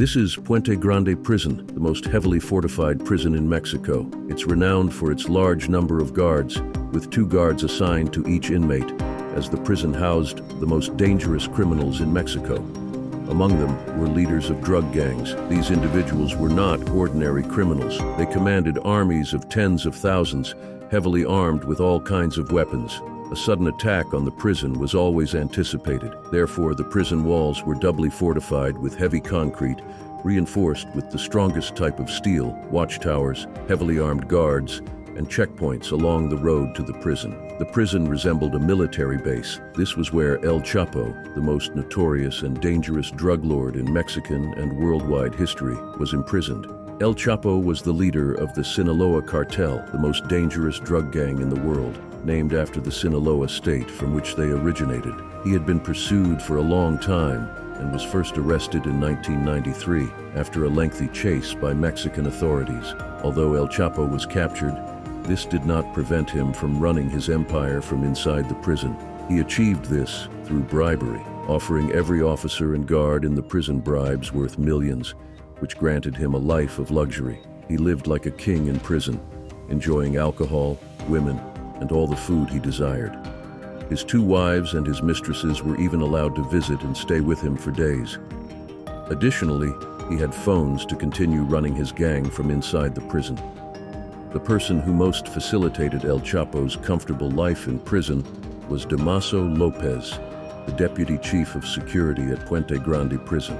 This is Puente Grande Prison, the most heavily fortified prison in Mexico. It's renowned for its large number of guards, with 2 guards assigned to each inmate, as the prison housed the most dangerous criminals in Mexico. Among them were leaders of drug gangs. These individuals were not ordinary criminals. They commanded armies of tens of thousands, heavily armed with all kinds of weapons. A sudden attack on the prison was always anticipated. Therefore, the prison walls were doubly fortified with heavy concrete, reinforced with the strongest type of steel, watchtowers, heavily armed guards, and checkpoints along the road to the prison. The prison resembled a military base. This was where El Chapo, the most notorious and dangerous drug lord in Mexican and worldwide history, was imprisoned. El Chapo was the leader of the Sinaloa Cartel, the most dangerous drug gang in the world, named after the Sinaloa state from which they originated. He had been pursued for a long time and was first arrested in 1993 after a lengthy chase by Mexican authorities. Although El Chapo was captured, this did not prevent him from running his empire from inside the prison. He achieved this through bribery, offering every officer and guard in the prison bribes worth millions, which granted him a life of luxury. He lived like a king in prison, enjoying alcohol, women, and all the food he desired. His 2 wives and his mistresses were even allowed to visit and stay with him for days. Additionally, he had phones to continue running his gang from inside the prison. The person who most facilitated El Chapo's comfortable life in prison was Damaso Lopez, the deputy chief of security at Puente Grande Prison.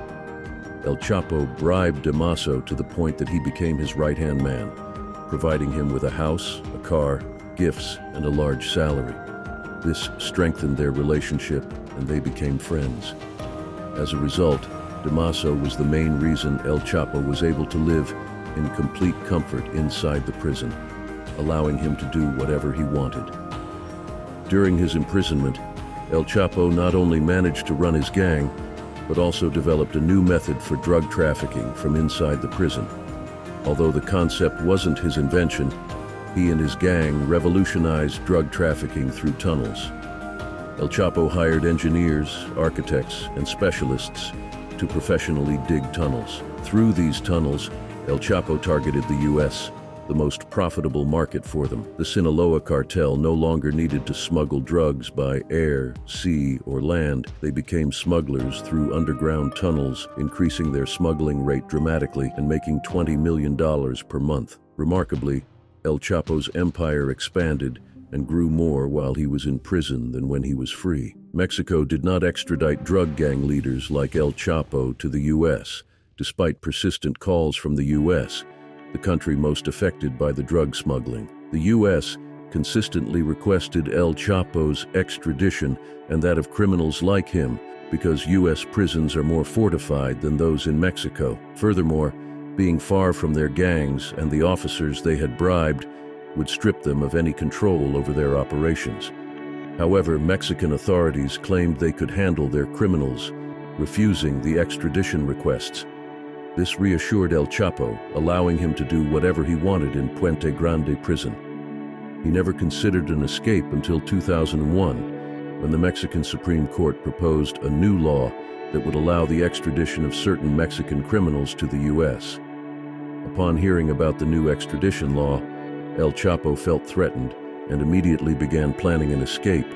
El Chapo bribed Damaso to the point that he became his right-hand man, providing him with a house, a car, gifts, and a large salary. This strengthened their relationship, and they became friends. As a result, Damaso was the main reason El Chapo was able to live in complete comfort inside the prison, allowing him to do whatever he wanted. During his imprisonment, El Chapo not only managed to run his gang, but also developed a new method for drug trafficking from inside the prison. Although the concept wasn't his invention, he and his gang revolutionized drug trafficking through tunnels. El Chapo hired engineers, architects, and specialists to professionally dig tunnels. Through these tunnels, El Chapo targeted the U.S., the most profitable market for them. The Sinaloa cartel no longer needed to smuggle drugs by air, sea, or land. They became smugglers through underground tunnels, increasing their smuggling rate dramatically and making $20 million per month. Remarkably, El Chapo's empire expanded and grew more while he was in prison than when he was free. Mexico did not extradite drug gang leaders like El Chapo to the U.S., despite persistent calls from the U.S., the country most affected by the drug smuggling. The U.S. consistently requested El Chapo's extradition and that of criminals like him because U.S. prisons are more fortified than those in Mexico. Furthermore, being far from their gangs and the officers they had bribed would strip them of any control over their operations. However, Mexican authorities claimed they could handle their criminals, refusing the extradition requests. This reassured El Chapo, allowing him to do whatever he wanted in Puente Grande prison. He never considered an escape until 2001, when the Mexican Supreme Court proposed a new law that would allow the extradition of certain Mexican criminals to the U.S. Upon hearing about the new extradition law, El Chapo felt threatened and immediately began planning an escape,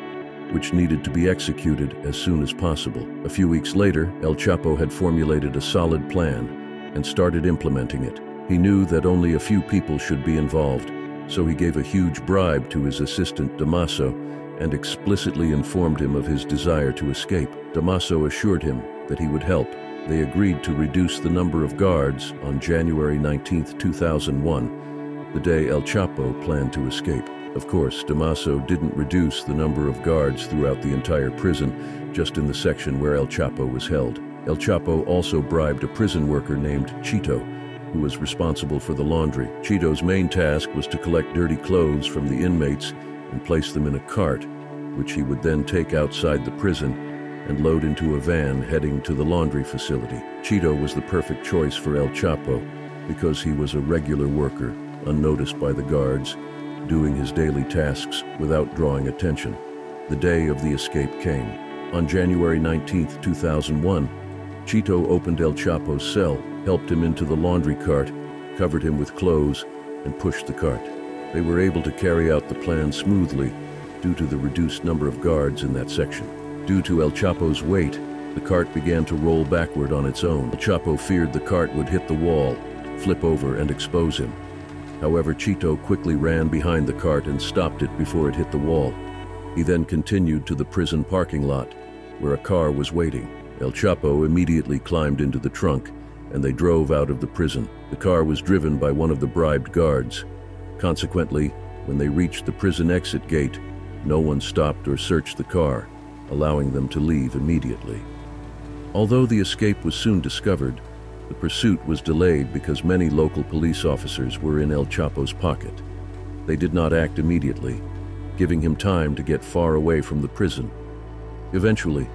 which needed to be executed as soon as possible. A few weeks later, El Chapo had formulated a solid plan and started implementing it. He knew that only a few people should be involved, so he gave a huge bribe to his assistant Damaso and explicitly informed him of his desire to escape. Damaso assured him that he would help. They agreed to reduce the number of guards on January 19, 2001, the day El Chapo planned to escape. Of course, Damaso didn't reduce the number of guards throughout the entire prison, just in the section where El Chapo was held. El Chapo also bribed a prison worker named Chito, who was responsible for the laundry. Chito's main task was to collect dirty clothes from the inmates and place them in a cart, which he would then take outside the prison and load into a van heading to the laundry facility. Chito was the perfect choice for El Chapo because he was a regular worker, unnoticed by the guards, doing his daily tasks without drawing attention. The day of the escape came. On January 19, 2001, Chito opened El Chapo's cell helped him into the laundry cart, covered him with clothes, and pushed the cart. They were able to carry out the plan smoothly due to the reduced number of guards in that section. Due to El Chapo's weight, the cart began to roll backward on its own. El Chapo feared the cart would hit the wall, flip over, and expose him. However, Chito quickly ran behind the cart and stopped it before it hit the wall. He then continued to the prison parking lot, where a car was waiting. El Chapo immediately climbed into the trunk, and they drove out of the prison. The car was driven by one of the bribed guards. Consequently, when they reached the prison exit gate, no one stopped or searched the car, allowing them to leave immediately. Although the escape was soon discovered, the pursuit was delayed because many local police officers were in El Chapo's pocket. They did not act immediately, giving him time to get far away from the prison. Eventually,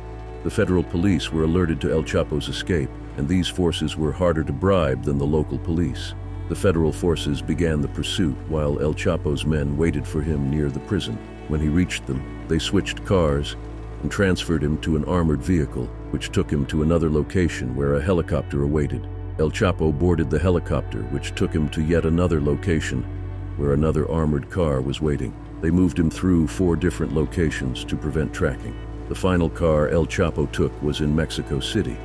the federal police were alerted to El Chapo's escape, and these forces were harder to bribe than the local police. The federal forces began the pursuit while El Chapo's men waited for him near the prison. When he reached them, they switched cars and transferred him to an armored vehicle, which took him to another location where a helicopter awaited. El Chapo boarded the helicopter, which took him to yet another location where another armored car was waiting. They moved him through 4 different locations to prevent tracking. The final car El Chapo took was in Mexico City.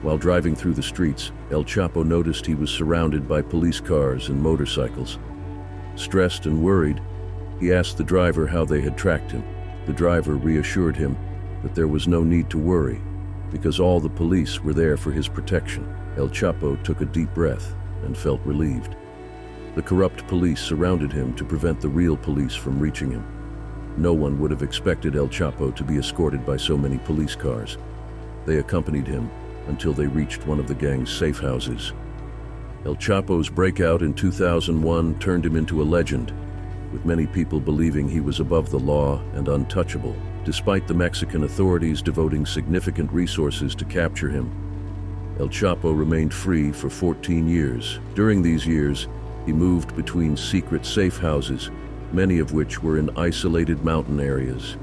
While driving through the streets, El Chapo noticed he was surrounded by police cars and motorcycles. Stressed and worried, he asked the driver how they had tracked him. The driver reassured him that there was no need to worry, because all the police were there for his protection. El Chapo took a deep breath and felt relieved. The corrupt police surrounded him to prevent the real police from reaching him. No one would have expected El Chapo to be escorted by so many police cars. They accompanied him until they reached one of the gang's safe houses. El Chapo's breakout in 2001 turned him into a legend, with many people believing he was above the law and untouchable. Despite the Mexican authorities devoting significant resources to capture him, El Chapo remained free for 14 years. During these years, he moved between secret safe houses, many of which were in isolated mountain areas.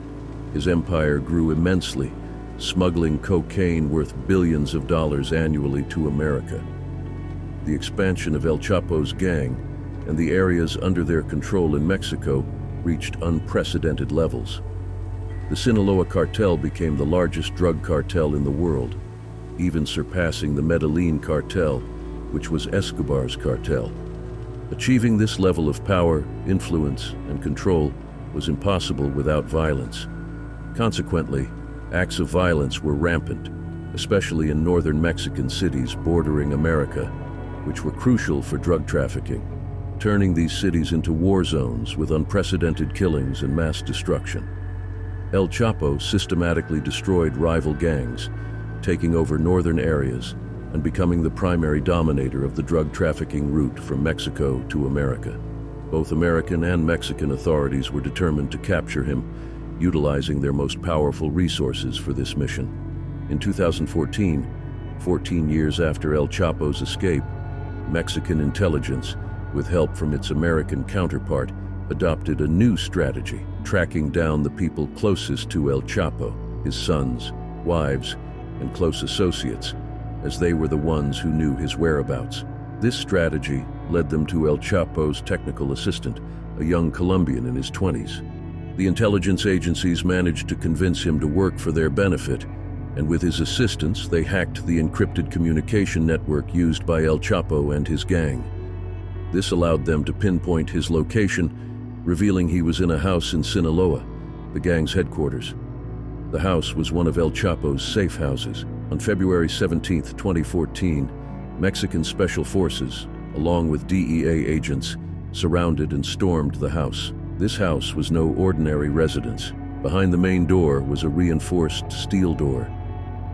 His empire grew immensely, smuggling cocaine worth billions of dollars annually to America. The expansion of El Chapo's gang and the areas under their control in Mexico reached unprecedented levels. The Sinaloa cartel became the largest drug cartel in the world, even surpassing the Medellin cartel, which was Escobar's cartel. Achieving this level of power, influence, and control was impossible without violence. Consequently, acts of violence were rampant, especially in northern Mexican cities bordering America, which were crucial for drug trafficking, turning these cities into war zones with unprecedented killings and mass destruction. El Chapo systematically destroyed rival gangs, taking over northern areas and becoming the primary dominator of the drug trafficking route from Mexico to America. Both American and Mexican authorities were determined to capture him, utilizing their most powerful resources for this mission. In 2014, 14 years after El Chapo's escape, Mexican intelligence, with help from its American counterpart, adopted a new strategy, tracking down the people closest to El Chapo, his sons, wives, and close associates, as they were the ones who knew his whereabouts. This strategy led them to El Chapo's technical assistant, a young Colombian in his 20s. The intelligence agencies managed to convince him to work for their benefit, and with his assistance, they hacked the encrypted communication network used by El Chapo and his gang. This allowed them to pinpoint his location, revealing he was in a house in Sinaloa, the gang's headquarters. The house was one of El Chapo's safe houses. On February 17, 2014, Mexican special forces, along with DEA agents, surrounded and stormed the house. This house was no ordinary residence. Behind the main door was a reinforced steel door.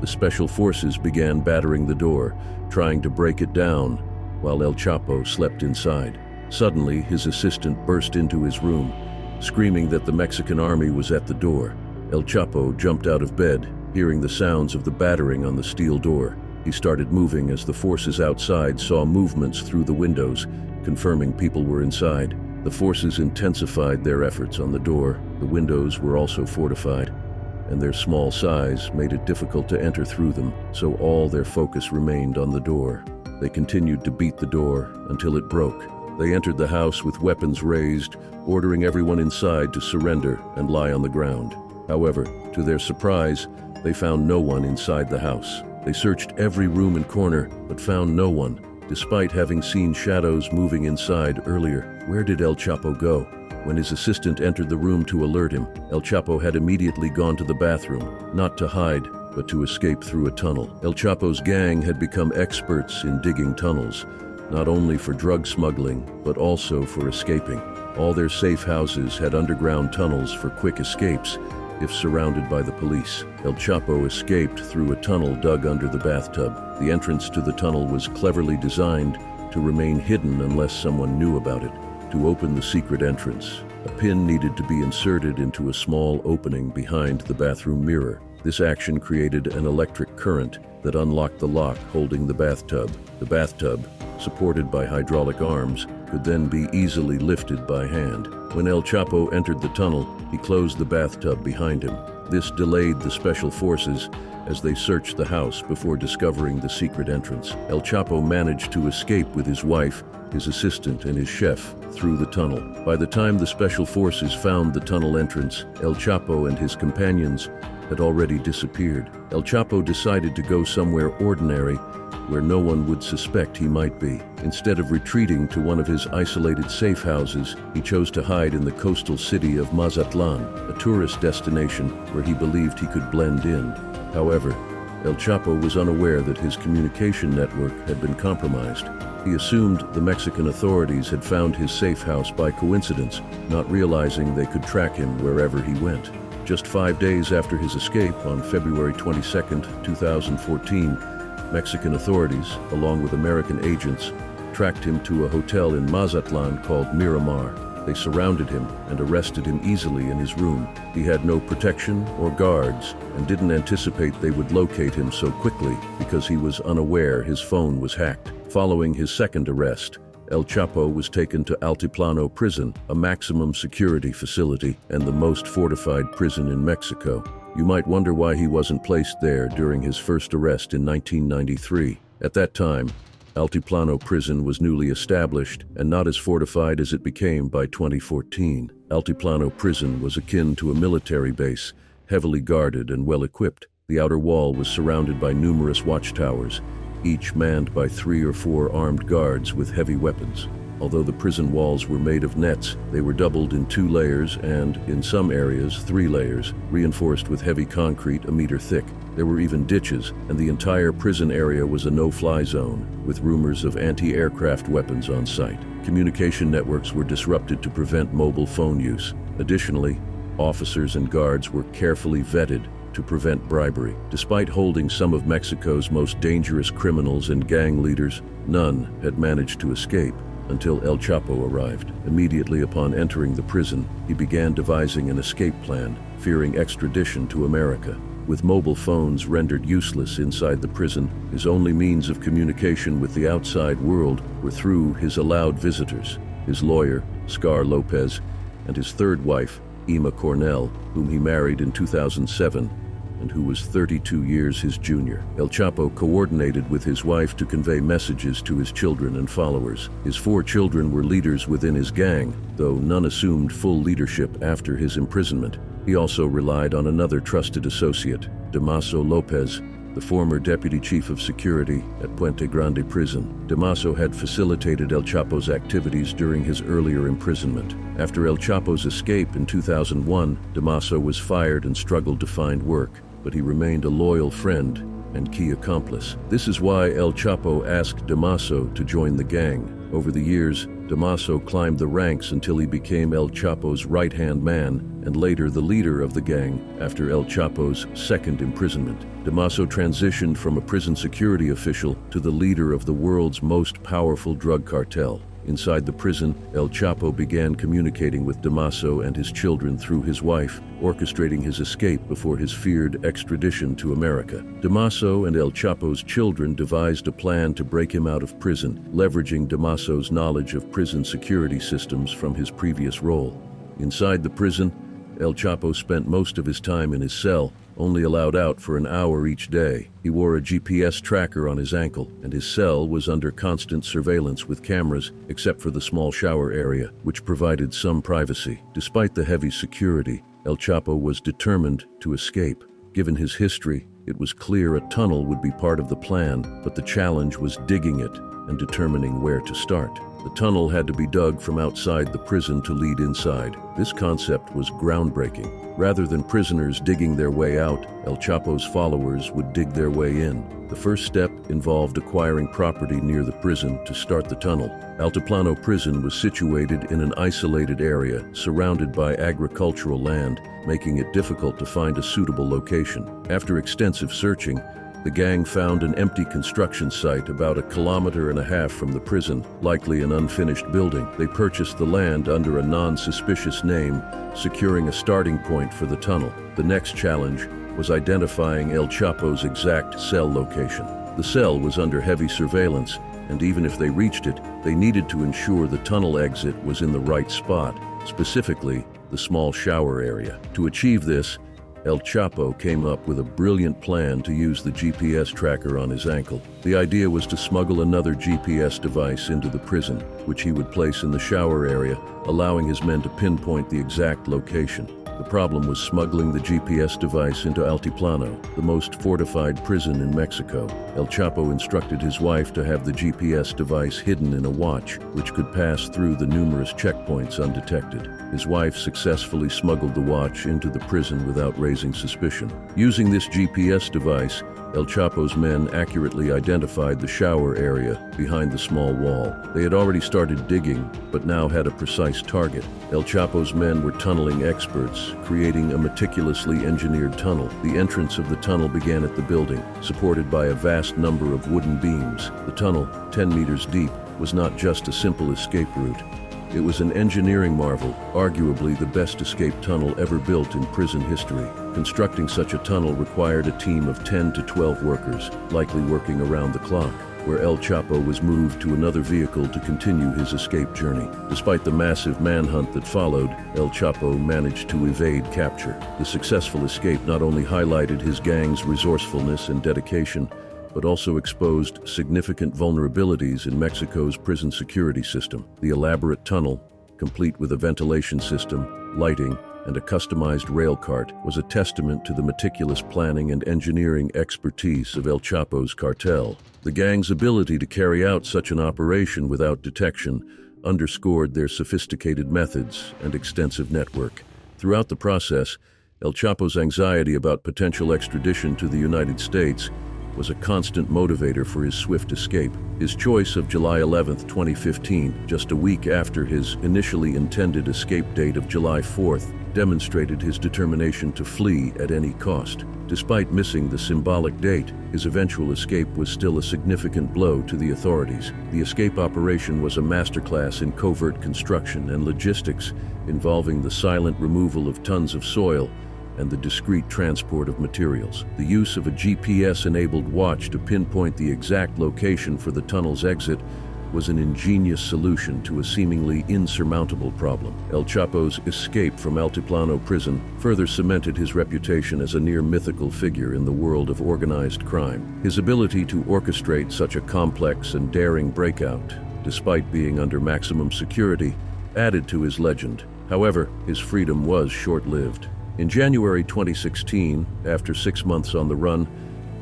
The special forces began battering the door, trying to break it down, while El Chapo slept inside. Suddenly, his assistant burst into his room, screaming that the Mexican army was at the door. El Chapo jumped out of bed, hearing the sounds of the battering on the steel door. He started moving as the forces outside saw movements through the windows, confirming people were inside. The forces intensified their efforts on the door. The windows were also fortified, and their small size made it difficult to enter through them, so all their focus remained on the door. They continued to beat the door until it broke. They entered the house with weapons raised, ordering everyone inside to surrender and lie on the ground. However, to their surprise, they found no one inside the house. They searched every room and corner, but found no one, despite having seen shadows moving inside earlier. Where did El Chapo go? When his assistant entered the room to alert him, El Chapo had immediately gone to the bathroom, not to hide, but to escape through a tunnel. El Chapo's gang had become experts in digging tunnels, not only for drug smuggling, but also for escaping. All their safe houses had underground tunnels for quick escapes if surrounded by the police. El Chapo escaped through a tunnel dug under the bathtub. The entrance to the tunnel was cleverly designed to remain hidden unless someone knew about it. To open the secret entrance, a pin needed to be inserted into a small opening behind the bathroom mirror. This action created an electric current that unlocked the lock holding the bathtub. The bathtub, supported by hydraulic arms, could then be easily lifted by hand. When El Chapo entered the tunnel, he closed the bathtub behind him. This delayed the special forces as they searched the house before discovering the secret entrance. El Chapo managed to escape with his wife, his assistant, and his chef through the tunnel. By the time the special forces found the tunnel entrance, El Chapo and his companions had already disappeared. El Chapo decided to go somewhere ordinary where no one would suspect he might be. Instead of retreating to one of his isolated safe houses, he chose to hide in the coastal city of Mazatlan, a tourist destination where he believed he could blend in. However, El Chapo was unaware that his communication network had been compromised. He assumed the Mexican authorities had found his safe house by coincidence, not realizing they could track him wherever he went. Just 5 days after his escape, on February 22, 2014, Mexican authorities, along with American agents, tracked him to a hotel in Mazatlan called Miramar. They surrounded him and arrested him easily in his room. He had no protection or guards and didn't anticipate they would locate him so quickly because he was unaware his phone was hacked. Following his second arrest, El Chapo was taken to Altiplano prison, a maximum security facility and the most fortified prison in Mexico. You might wonder why he wasn't placed there during his first arrest in 1993. At that time, Altiplano prison was newly established and not as fortified as it became by 2014. Altiplano prison was akin to a military base, heavily guarded and well-equipped. The outer wall was surrounded by numerous watchtowers, each manned by 3 or 4 armed guards with heavy weapons. Although the prison walls were made of nets, they were doubled in 2 layers and, in some areas, 3 layers, reinforced with heavy concrete a meter thick. There were even ditches, and the entire prison area was a no-fly zone, with rumors of anti-aircraft weapons on site. Communication networks were disrupted to prevent mobile phone use. Additionally, officers and guards were carefully vetted to prevent bribery. Despite holding some of Mexico's most dangerous criminals and gang leaders, none had managed to escape until El Chapo arrived. Immediately upon entering the prison, he began devising an escape plan, fearing extradition to America. With mobile phones rendered useless inside the prison, his only means of communication with the outside world were through his allowed visitors, his lawyer, Scar Lopez, and his third wife, Ima Cornell, whom he married in 2007, and who was 32 years his junior. El Chapo coordinated with his wife to convey messages to his children and followers. His 4 children were leaders within his gang, though none assumed full leadership after his imprisonment. He also relied on another trusted associate, Damaso Lopez, the former deputy chief of security at Puente Grande prison. Damaso had facilitated El Chapo's activities during his earlier imprisonment. After El Chapo's escape in 2001, Damaso was fired and struggled to find work, but he remained a loyal friend and key accomplice. This is why El Chapo asked Damaso to join the gang. Over the years, Damaso climbed the ranks until he became El Chapo's right-hand man and later the leader of the gang after El Chapo's second imprisonment. Damaso transitioned from a prison security official to the leader of the world's most powerful drug cartel. Inside the prison, El Chapo began communicating with Damaso and his children through his wife, orchestrating his escape before his feared extradition to America. Damaso and El Chapo's children devised a plan to break him out of prison, leveraging Damaso's knowledge of prison security systems from his previous role. Inside the prison, El Chapo spent most of his time in his cell, only allowed out for an hour each day. He wore a GPS tracker on his ankle, and his cell was under constant surveillance with cameras, except for the small shower area, which provided some privacy. Despite the heavy security, El Chapo was determined to escape. Given his history, it was clear a tunnel would be part of the plan, but the challenge was digging it and determining where to start. The tunnel had to be dug from outside the prison to lead inside. This concept was groundbreaking. Rather than prisoners digging their way out, El Chapo's followers would dig their way in. The first step involved acquiring property near the prison to start the tunnel. Altiplano prison was situated in an isolated area surrounded by agricultural land, making it difficult to find a suitable location. After extensive searching, the gang found an empty construction site about 1.5 kilometers from the prison, likely an unfinished building. They purchased the land under a non-suspicious name, securing a starting point for the tunnel. The next challenge was identifying El Chapo's exact cell location. The cell was under heavy surveillance, and even if they reached it, they needed to ensure the tunnel exit was in the right spot, specifically the small shower area. To achieve this, El Chapo came up with a brilliant plan to use the GPS tracker on his ankle. The idea was to smuggle another GPS device into the prison, which he would place in the shower area, allowing his men to pinpoint the exact location. The problem was smuggling the GPS device into Altiplano, the most fortified prison in Mexico. El Chapo instructed his wife to have the GPS device hidden in a watch, which could pass through the numerous checkpoints undetected. His wife successfully smuggled the watch into the prison without raising suspicion. Using this GPS device, El Chapo's men accurately identified the shower area behind the small wall. They had already started digging, but now had a precise target. El Chapo's men were tunneling experts, creating a meticulously engineered tunnel. The entrance of the tunnel began at the building, supported by a vast number of wooden beams. The tunnel, 10 meters deep, was not just a simple escape route. It was an engineering marvel, arguably the best escape tunnel ever built in prison history. Constructing such a tunnel required a team of 10 to 12 workers, likely working around the clock, where El Chapo was moved to another vehicle to continue his escape journey. Despite the massive manhunt that followed, El Chapo managed to evade capture. The successful escape not only highlighted his gang's resourcefulness and dedication, but also exposed significant vulnerabilities in Mexico's prison security system. The elaborate tunnel, complete with a ventilation system, lighting, and a customized rail cart, was a testament to the meticulous planning and engineering expertise of El Chapo's cartel. The gang's ability to carry out such an operation without detection underscored their sophisticated methods and extensive network. Throughout the process, El Chapo's anxiety about potential extradition to the United States was a constant motivator for his swift escape. His choice of July 11, 2015, just a week after his initially intended escape date of July 4th, demonstrated his determination to flee at any cost. Despite missing the symbolic date, his eventual escape was still a significant blow to the authorities. The escape operation was a masterclass in covert construction and logistics, involving the silent removal of tons of soil and the discreet transport of materials. The use of a GPS-enabled watch to pinpoint the exact location for the tunnel's exit was an ingenious solution to a seemingly insurmountable problem. El Chapo's escape from Altiplano prison further cemented his reputation as a near-mythical figure in the world of organized crime. His ability to orchestrate such a complex and daring breakout, despite being under maximum security, added to his legend. However, his freedom was short-lived. In January 2016, after 6 months on the run,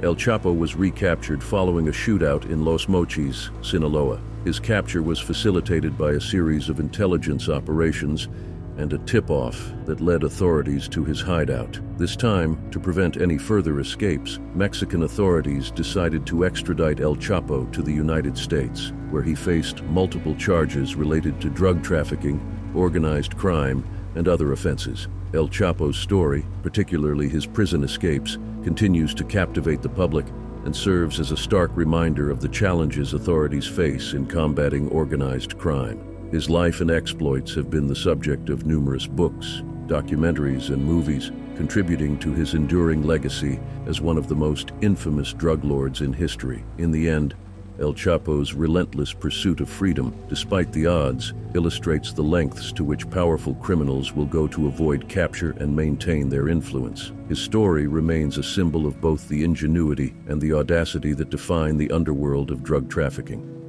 El Chapo was recaptured following a shootout in Los Mochis, Sinaloa. His capture was facilitated by a series of intelligence operations and a tip-off that led authorities to his hideout. This time, to prevent any further escapes, Mexican authorities decided to extradite El Chapo to the United States, where he faced multiple charges related to drug trafficking, organized crime, and other offenses. El Chapo's story, particularly his prison escapes, continues to captivate the public and serves as a stark reminder of the challenges authorities face in combating organized crime. His life and exploits have been the subject of numerous books, documentaries, and movies, contributing to his enduring legacy as one of the most infamous drug lords in history. In the end, El Chapo's relentless pursuit of freedom, despite the odds, illustrates the lengths to which powerful criminals will go to avoid capture and maintain their influence. His story remains a symbol of both the ingenuity and the audacity that define the underworld of drug trafficking.